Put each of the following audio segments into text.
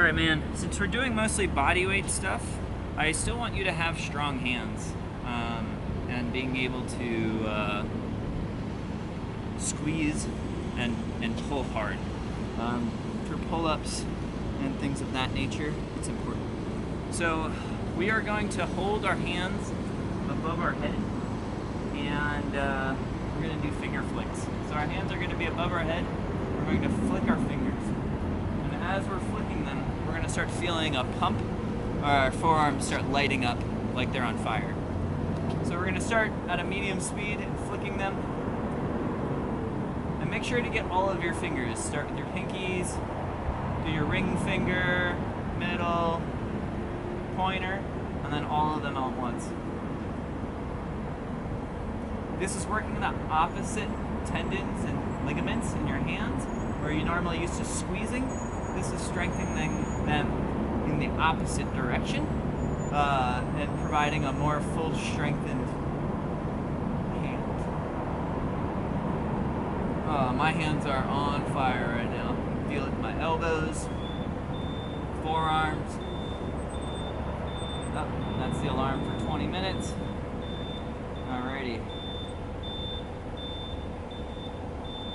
Alright, man, since we're doing mostly body weight stuff, I still want you to have strong hands and being able to squeeze and pull hard. For pull-ups and things of that nature, it's important. So we are going to hold our hands above our head and we're going to do finger flicks. So our hands are going to be above our head. We're going to flick our fingers. And as we're flicking them, we're going to start feeling a pump. Our forearms start lighting up like they're on fire. So we're going to start at a medium speed and flicking them. And make sure to get all of your fingers. Start with your pinkies, do your ring finger, middle, pointer, and then all of them all at once. This is working the opposite tendons and ligaments in your hands, where you normally used to squeezing. This is strengthening them in the opposite direction and providing a more full strengthened hand. My hands are on fire right now. Feel it in my elbows, forearms. Oh, that's the alarm for 20 minutes. Alrighty.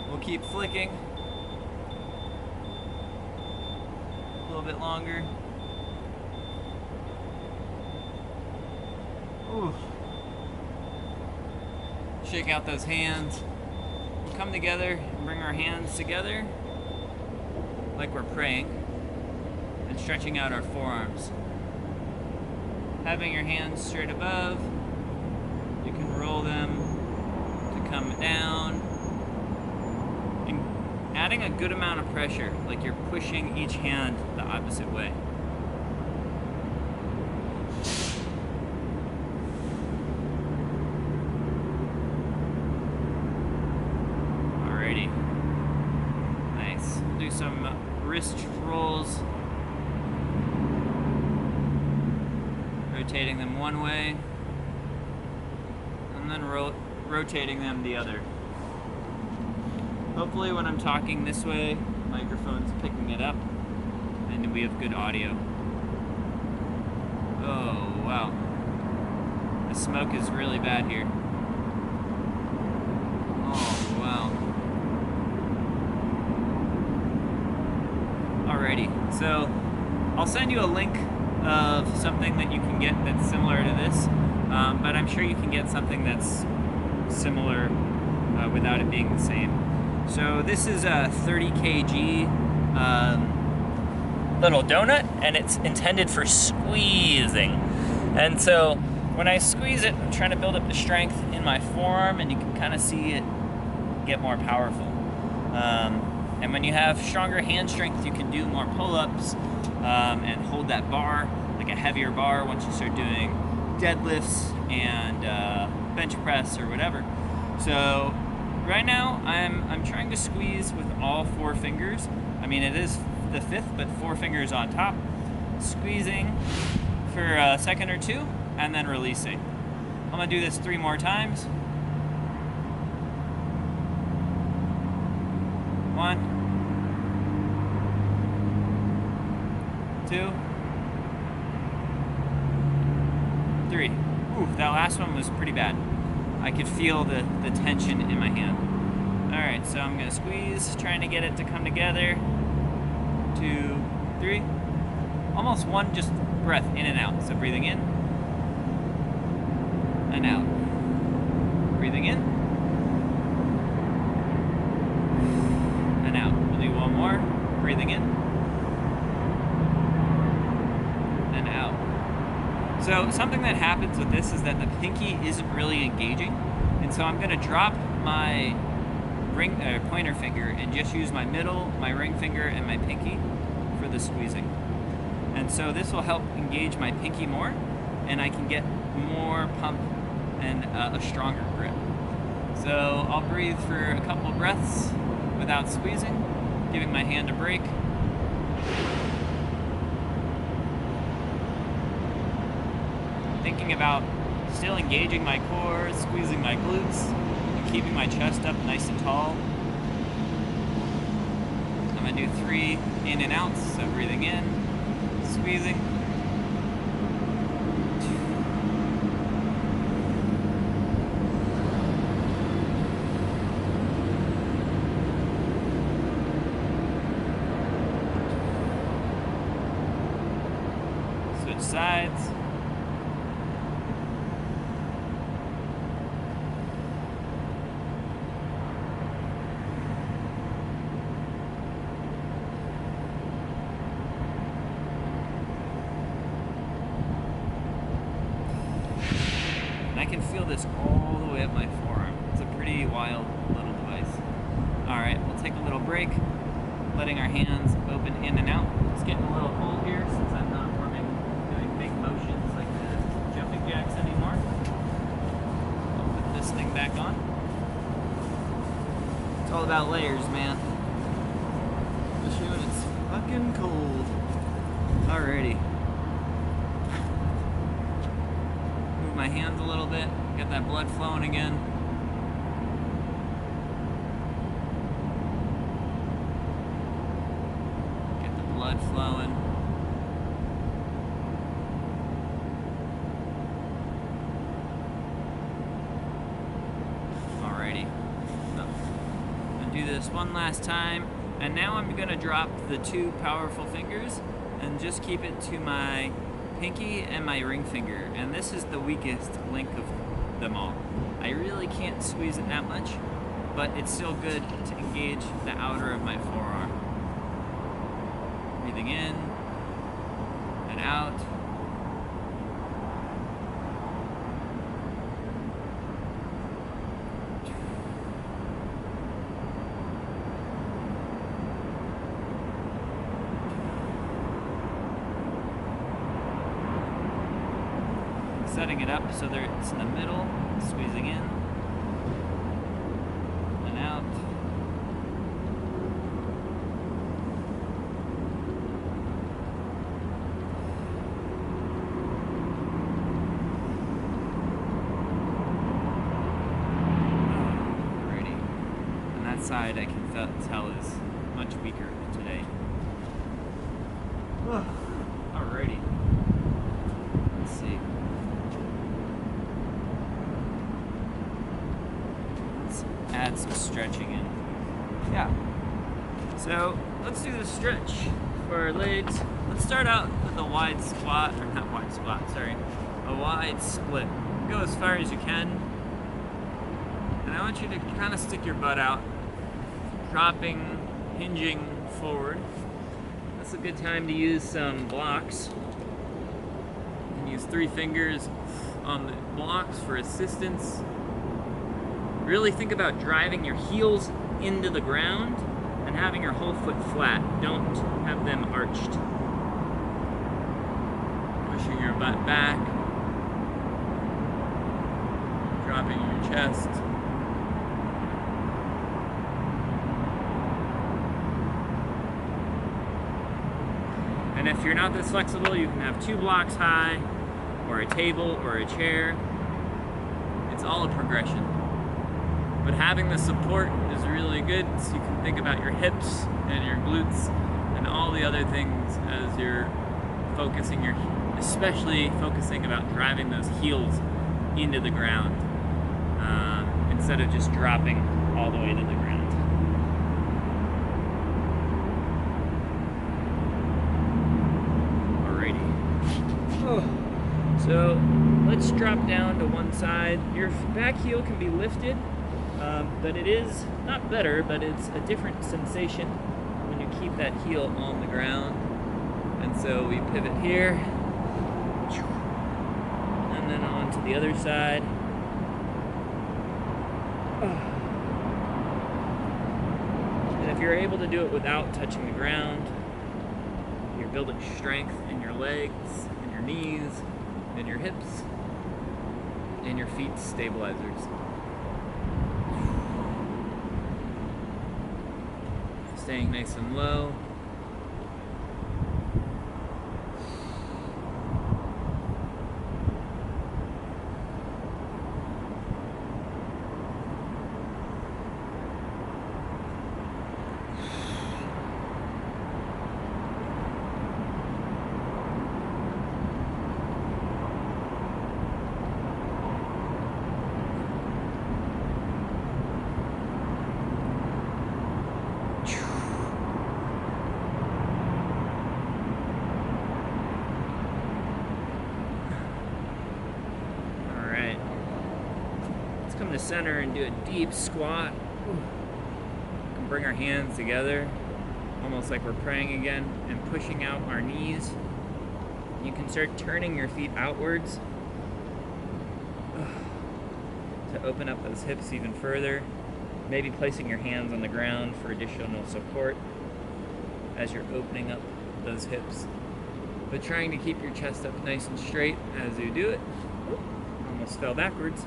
We'll keep flicking. A little bit longer. Ooh. Shake out those hands. We'll come together and bring our hands together like we're praying and stretching out our forearms. Having your hands straight above, you can roll them to come down. And adding a good amount of pressure, like you're pushing each hand the opposite way. Alrighty. Nice. We'll do some wrist rolls. Rotating them one way, and then rotating them the other. Hopefully when I'm talking this way, the microphone's picking it up, and we have good audio. Oh, wow. The smoke is really bad here. Oh, wow. Alrighty, so I'll send you a link of something that you can get that's similar to this, but I'm sure you can get something that's similar without it being the same. So this is a 30 kg little donut, and it's intended for squeezing. And so when I squeeze it, I'm trying to build up the strength in my forearm, and you can kind of see it get more powerful. And when you have stronger hand strength, you can do more pull-ups and hold that bar, like a heavier bar, once you start doing deadlifts and bench press or whatever. So right now I'm trying to squeeze with all 4 fingers. I mean, it is the 5th, but 4 fingers on top. Squeezing for a second or 2 and then releasing. I'm gonna do this 3 more times. 1, 2, 3. Ooh, that last one was pretty bad. I could feel the tension in my hand. Alright, so I'm gonna squeeze, trying to get it to come together. 2, 3. Almost one just breath in and out. So breathing in and out. Breathing in and out. We'll do one more. Breathing in and out. So something that happens with this is that the pinky isn't really engaging, and so I'm going to drop my pointer finger and just use my middle, my ring finger, and my pinky for the squeezing. And so this will help engage my pinky more, and I can get more pump and a stronger grip. So I'll breathe for a couple of breaths without squeezing, giving my hand a break. Thinking about still engaging my core, squeezing my glutes, and keeping my chest up nice and tall. I'm gonna do 3 in and outs, so breathing in squeezing. Switch sides. I can feel this all the way up my forearm. It's a pretty wild little device. Alright, we'll take a little break, letting our hands open in and out. It's getting a little cold here since I'm not doing big motions like the jumping jacks anymore. I'll put this thing back on. It's all about layers, man. Especially when it's fucking cold. Alrighty. My hands a little bit, get that blood flowing again. Get the blood flowing. Alrighty. So, I'm gonna do this one last time, and now I'm gonna drop the two powerful fingers and just keep it to my pinky and my ring finger, and this is the weakest link of them all. I really can't squeeze it that much, but it's still good to engage the outer of my forearm. Breathing in and out. Setting it up so that it's in the middle, squeezing in and out. Alrighty. And that side I can tell is much weaker today. Alrighty. Let's see. Add some stretching in. Yeah. So let's do the stretch for our legs. Let's start out with a wide squat, or not wide squat, sorry. A wide split. Go as far as you can. And I want you to kind of stick your butt out, dropping, hinging forward. That's a good time to use some blocks. You can use 3 fingers on the blocks for assistance. Really think about driving your heels into the ground and having your whole foot flat. Don't have them arched. Pushing your butt back. Dropping your chest. And if you're not this flexible, you can have 2 blocks high, or a table, or a chair. It's all a progression. But having the support is really good, so you can think about your hips and your glutes and all the other things as you're focusing especially focusing about driving those heels into the ground instead of just dropping all the way to the ground. Alrighty. So let's drop down to one side. Your back heel can be lifted. But it is not better, but it's a different sensation when you keep that heel on the ground. And so we pivot here, and then on to the other side. And if you're able to do it without touching the ground, you're building strength in your legs, in your knees, in your hips, and your feet stabilizers. Staying nice and low. come to center and do a deep squat. We can bring our hands together, almost like we're praying again, and pushing out our knees. You can start turning your feet outwards to open up those hips even further. Maybe placing your hands on the ground for additional support as you're opening up those hips. But trying to keep your chest up nice and straight as you do it. Almost fell backwards.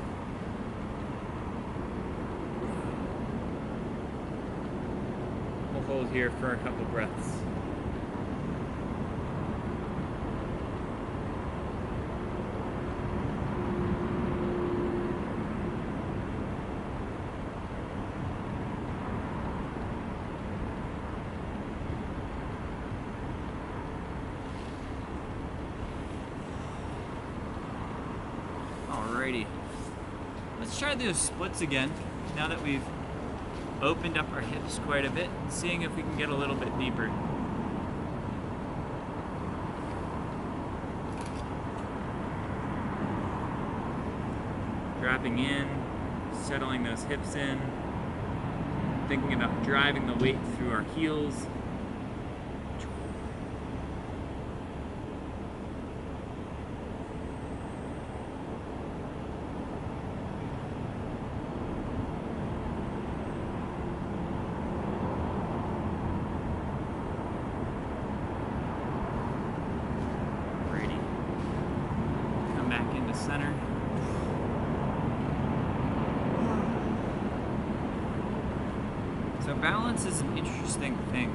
We'll hold here for a couple breaths. Alrighty, let's try those splits again now that we've opened up our hips quite a bit, seeing if we can get a little bit deeper. Dropping in, settling those hips in, thinking about driving the weight through our heels. Center. So balance is an interesting thing.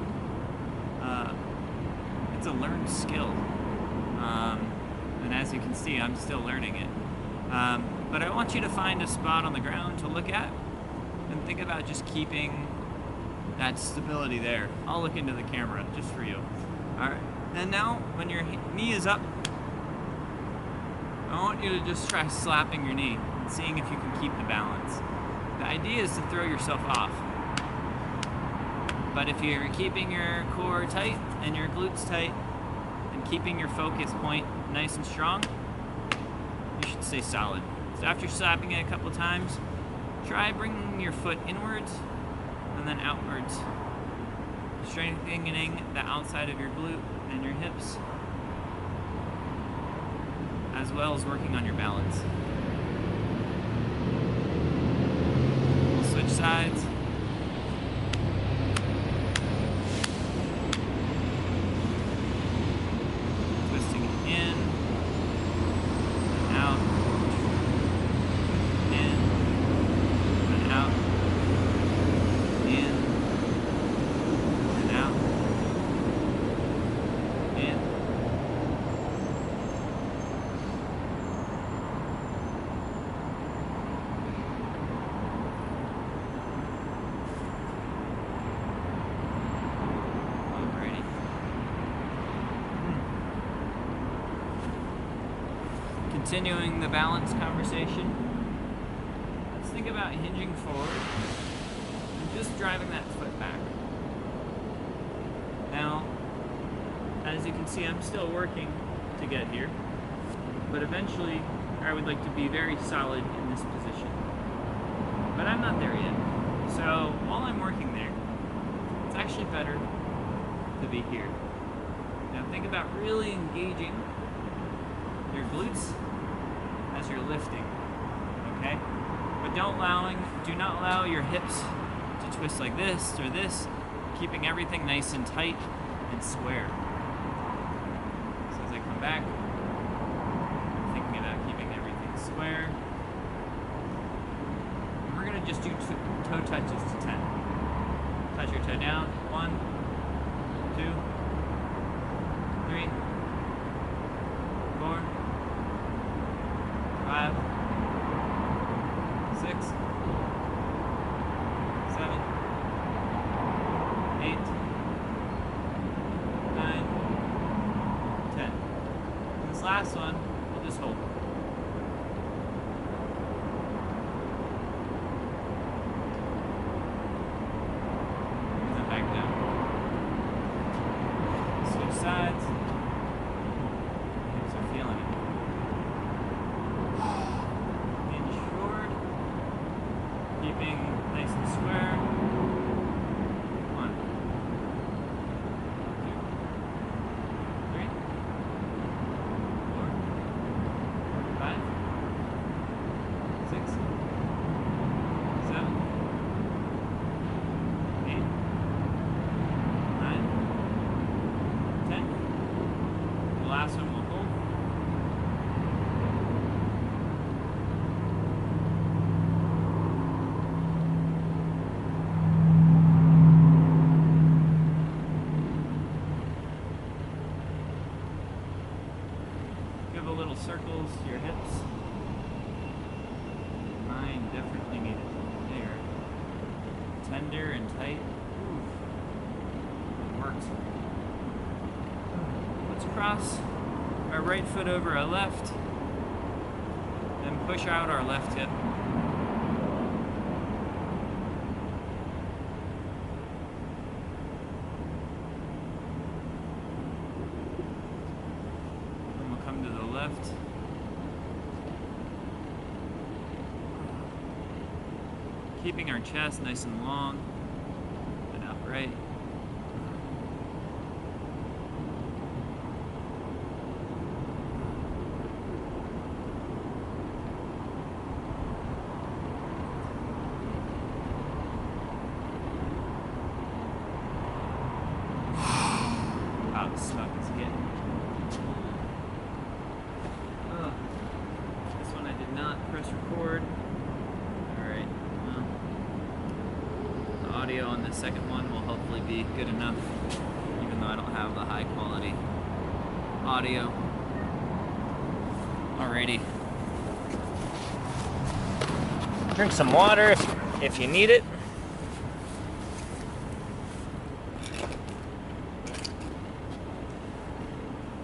It's a learned skill. And as you can see, I'm still learning it. But I want you to find a spot on the ground to look at and think about just keeping that stability there. I'll look into the camera just for you. All right. And now when your knee is up, I want you to just try slapping your knee and seeing if you can keep the balance. The idea is to throw yourself off. But if you're keeping your core tight and your glutes tight and keeping your focus point nice and strong, you should stay solid. So after slapping it a couple times, try bringing your foot inwards and then outwards, strengthening the outside of your glute and your hips, as well as working on your balance. We'll switch sides. Twisting it in, and out, in, and out, in, and out, in. Continuing the balance conversation, let's think about hinging forward and just driving that foot back. Now, as you can see, I'm still working to get here, but eventually I would like to be very solid in this position. But I'm not there yet. So while I'm working there, it's actually better to be here. Now think about really engaging your glutes as you're lifting, okay? But do not allow your hips to twist like this or this, keeping everything nice and tight and square. So as I come back, thinking about keeping everything square. And we're gonna just do toe touches to 10. Touch your toe down, 1, 2, 3, 4, 5, 6, 7, 8, 9, 10. And this last one, we'll just hold. Brings it back down. Keeping nice and square. 1, 2, 3, 4, 5, 6, 7, 8, 9, 10. The last one will hold. Give a little circles to your hips. Mine definitely need it. There. Tender and tight. Ooh. It worked. Let's cross our right foot over our left and push out our left hip. And we'll come to the left. Keeping our chest nice and long and upright. Wow, the stuck is getting. This one I did not press record. Alright, well, the audio on the second one will hopefully be good enough, even though I don't have the high quality audio. Alrighty. Drink some water if you need it.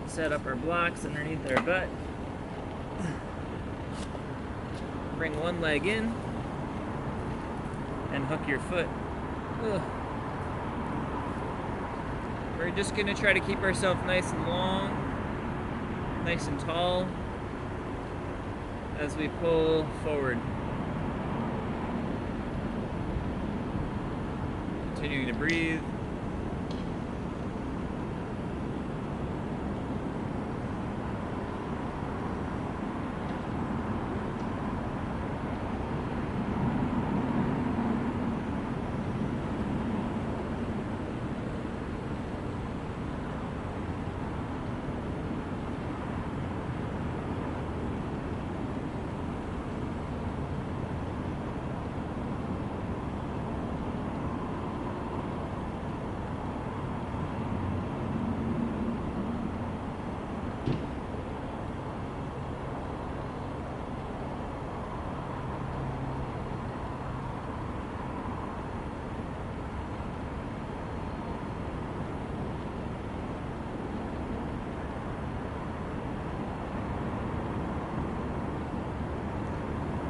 Set up our blocks underneath our butt. Bring one leg in and hook your foot. Ugh. We're just gonna try to keep ourselves nice and long, nice and tall as we pull forward. Continuing to breathe.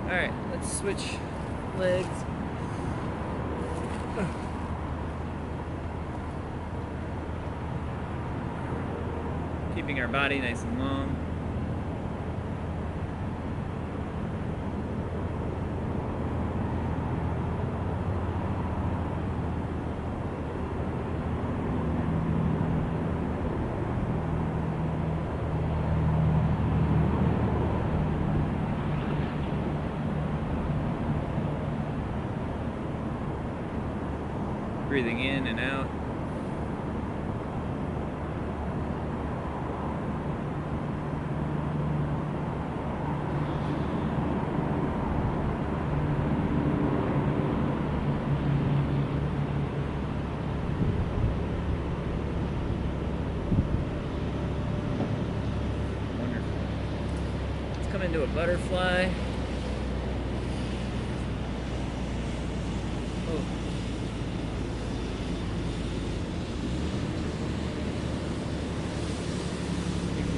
Alright, let's switch legs. Keeping our body nice and long. Breathing in and out. Wonderful. Let's come into a butterfly.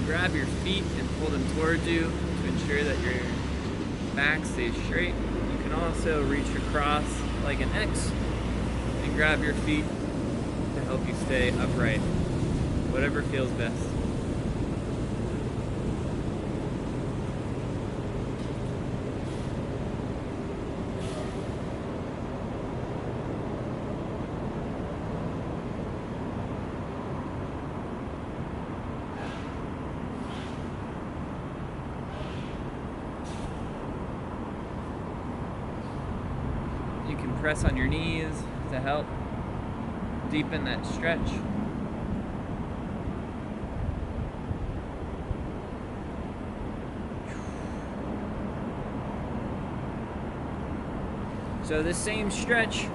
Grab your feet and pull them towards you to ensure that your back stays straight. You can also reach across like an X and grab your feet to help you stay upright. Whatever feels best. You can press on your knees to help deepen that stretch. So the same stretch,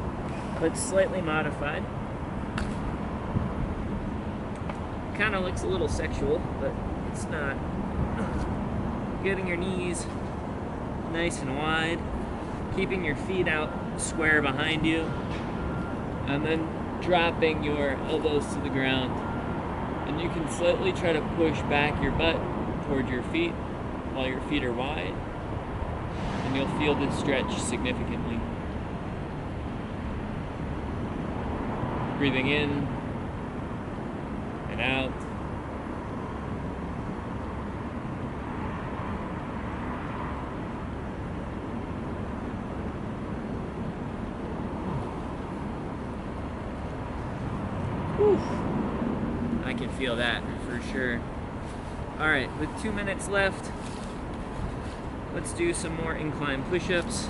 but slightly modified. Kind of looks a little sexual, but it's not. Getting your knees nice and wide, keeping your feet out square behind you, and then dropping your elbows to the ground. And you can slightly try to push back your butt toward your feet while your feet are wide, and you'll feel this stretch significantly. Breathing in and out. Whew. I can feel that for sure. All right, with 2 minutes left, let's do some more incline push-ups.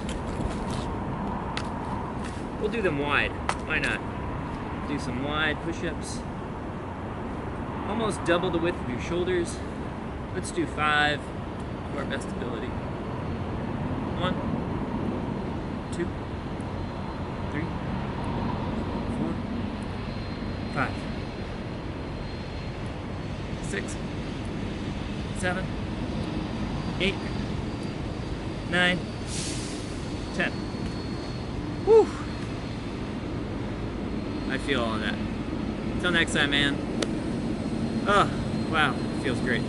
We'll do them wide, why not? Do some wide push-ups. Almost double the width of your shoulders. Let's do 5 to our best ability. 1, 2, 3, 4, 5, 6, 7, 8, 9, 10. Whew. I feel all of that. Until next time, man. Oh, wow, feels great.